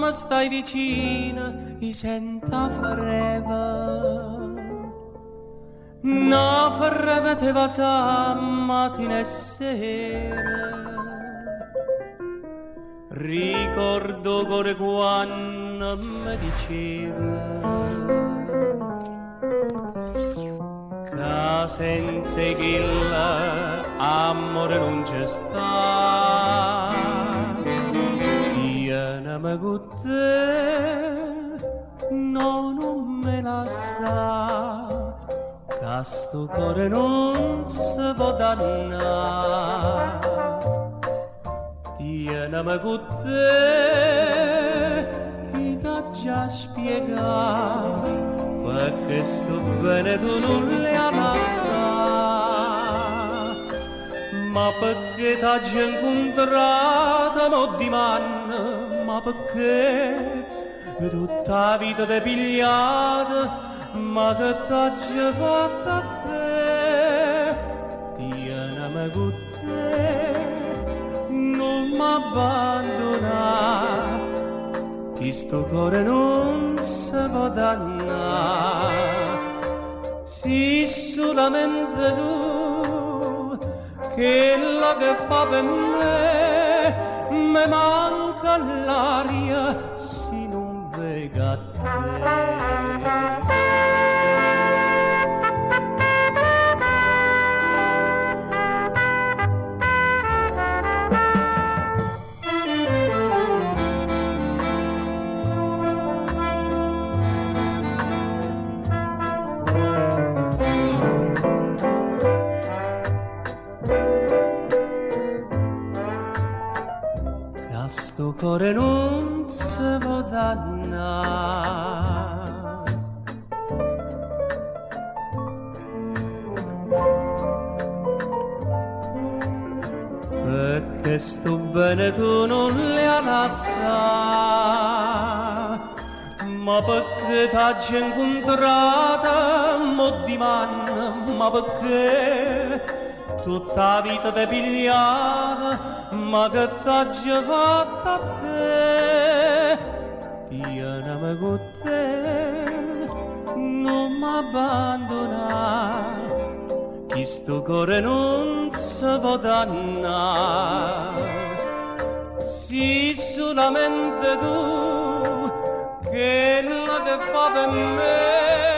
mi stai vicina, mi sento freva. No, freva te va sa mattina e sera. Ricordo core quando mi diceva che senza quell'amore non c'è sta. Tienimi con te, no, non me la sa, che sto cuore non si può dannare. Tienimi con te, ti t'ho già spiegato, perché sto bene tu non le amassa. Ma perché t'ho già incontrata mo di manno, ma perché tutta la vita t'è pigliata, ma che t'ho già fatta a te. Tienimi con te, non m'abbandonare, che sto cuore non si può dannare. Sì, solamente tu, che la che fa per me, mi manca l'aria, se non vengo a te. Sto cuore non si può dannare. Perché sto bene tu non le ammassa, ma perché t'ho già incontrata mo di manno, ma perché tutta la vita t'è pigliata, ma che t'ho già fatta a te. Tienimi con te, non m'abbandonare, che sto cuore non si può dannare. Sì, solamente tu, che la che fa per me,